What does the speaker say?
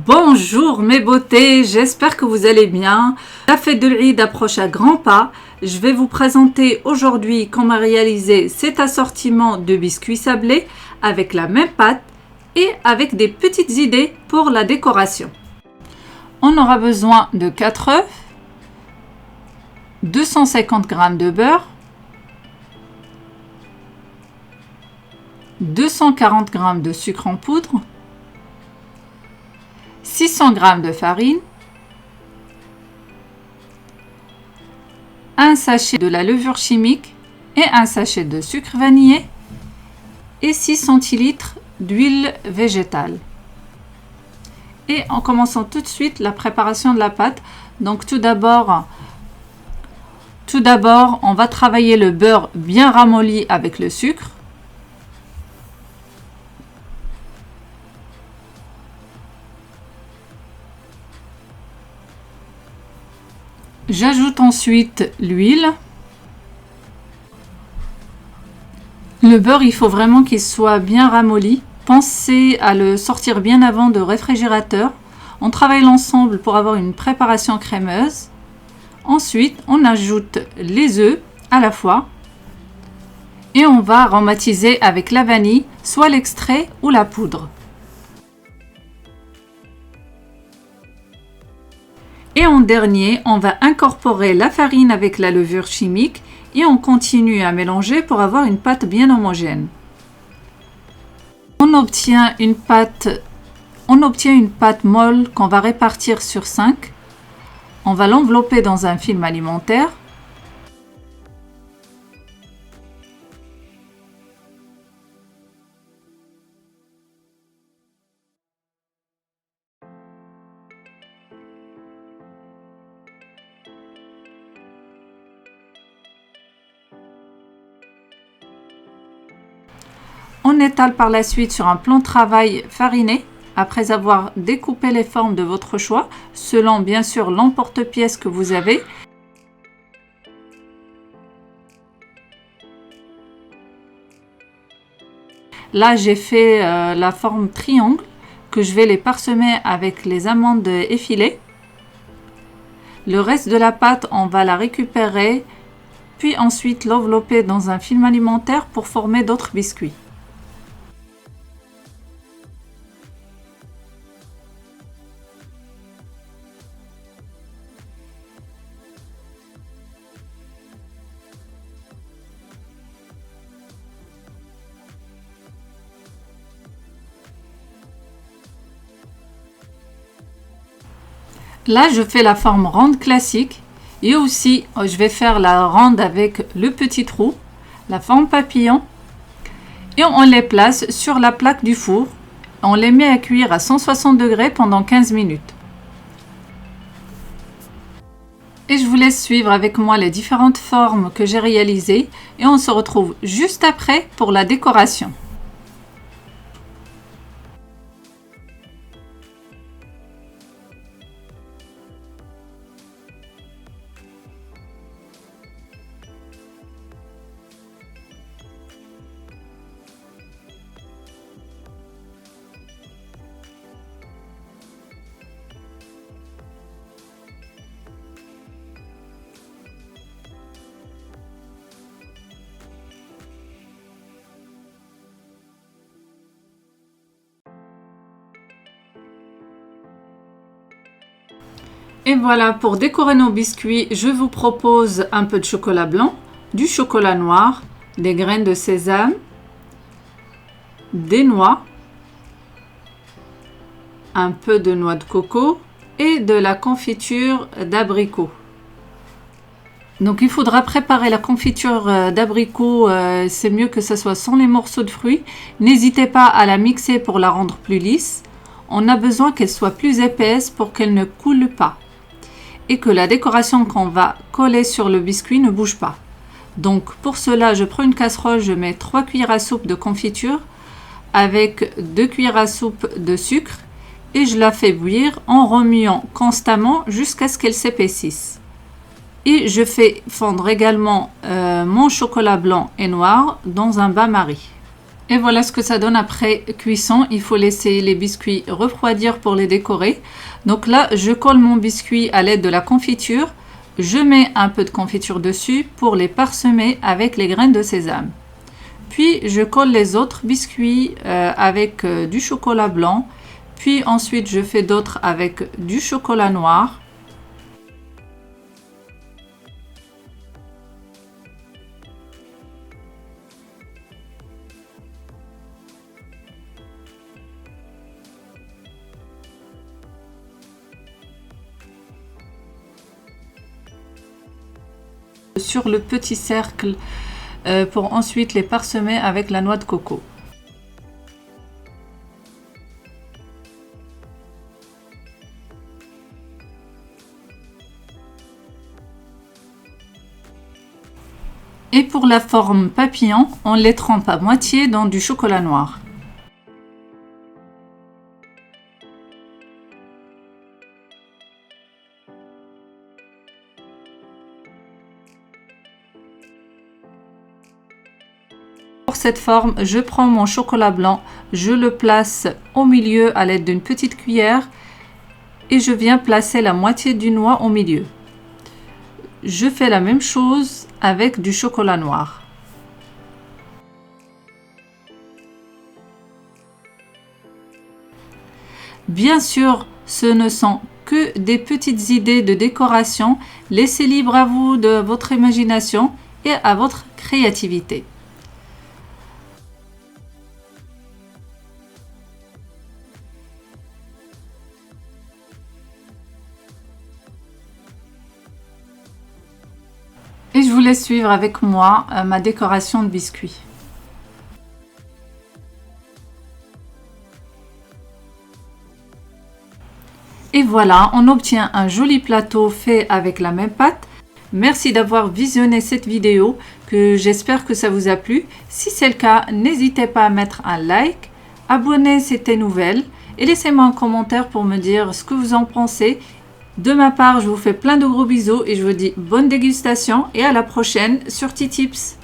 Bonjour mes beautés, j'espère que vous allez bien. La fête de l'Eid approche à grands pas. Je vais vous présenter aujourd'hui comment réaliser cet assortiment de biscuits sablés avec la même pâte et avec des petites idées pour la décoration. On aura besoin de 4 œufs, 250 g de beurre, 240 g de sucre en poudre, 600 g de farine, un sachet de la levure chimique et un sachet de sucre vanillé et 6 centilitres d'huile végétale. Et en commençant tout de suite la préparation de la pâte. Donc tout d'abord, on va travailler le beurre bien ramolli avec le sucre. J'ajoute ensuite l'huile. Le beurre, il faut vraiment qu'il soit bien ramolli. Pensez à le sortir bien avant de réfrigérateur. On travaille l'ensemble pour avoir une préparation crémeuse. Ensuite, on ajoute les œufs à la fois. Et on va aromatiser avec la vanille, soit l'extrait ou la poudre. Et en dernier, on va incorporer la farine avec la levure chimique et on continue à mélanger pour avoir une pâte bien homogène. On obtient une pâte molle qu'on va répartir sur 5. On va l'envelopper dans un film alimentaire. On étale par la suite sur un plan de travail fariné après avoir découpé les formes de votre choix, selon bien sûr l'emporte-pièce que vous avez. Là, j'ai fait la forme triangle que je vais les parsemer avec les amandes effilées. Le reste de la pâte, on va la récupérer, puis ensuite l'envelopper dans un film alimentaire pour former d'autres biscuits. Là, je fais la forme ronde classique et aussi, je vais faire la ronde avec le petit trou, la forme papillon. Et on les place sur la plaque du four. On les met à cuire à 160 degrés pendant 15 minutes. Et je vous laisse suivre avec moi les différentes formes que j'ai réalisées et on se retrouve juste après pour la décoration. Et voilà, pour décorer nos biscuits, je vous propose un peu de chocolat blanc, du chocolat noir, des graines de sésame, des noix, un peu de noix de coco et de la confiture d'abricot. Donc il faudra préparer la confiture d'abricot, c'est mieux que ce soit sans les morceaux de fruits. N'hésitez pas à la mixer pour la rendre plus lisse. On a besoin qu'elle soit plus épaisse pour qu'elle ne coule pas. Et que la décoration qu'on va coller sur le biscuit ne bouge pas. Donc pour cela, je prends une casserole, je mets 3 cuillères à soupe de confiture avec 2 cuillères à soupe de sucre et je la fais bouillir en remuant constamment jusqu'à ce qu'elle s'épaississe. Et je fais fondre également mon chocolat blanc et noir dans un bain-marie. Et voilà ce que ça donne après cuisson. Il faut laisser les biscuits refroidir pour les décorer. Donc là, je colle mon biscuit à l'aide de la confiture. Je mets un peu de confiture dessus pour les parsemer avec les graines de sésame. Puis je colle les autres biscuits avec du chocolat blanc. Puis ensuite, je fais d'autres avec du chocolat noir. Sur le petit cercle pour ensuite les parsemer avec la noix de coco. Et pour la forme papillon, on les trempe à moitié dans du chocolat noir. Pour cette forme, je prends mon chocolat blanc, je le place au milieu à l'aide d'une petite cuillère et je viens placer la moitié du noix au milieu. Je fais la même chose avec du chocolat noir. Bien sûr, ce ne sont que des petites idées de décoration. Laissez libre à vous de votre imagination et à votre créativité. Et je vous laisse suivre avec moi ma décoration de biscuits. Et voilà, on obtient un joli plateau fait avec la même pâte. Merci d'avoir visionné cette vidéo, que j'espère que ça vous a plu. Si c'est le cas, n'hésitez pas à mettre un like, abonnez si c'est nouvelle et laissez-moi un commentaire pour me dire ce que vous en pensez. De ma part, je vous fais plein de gros bisous et je vous dis bonne dégustation et à la prochaine sur Titips.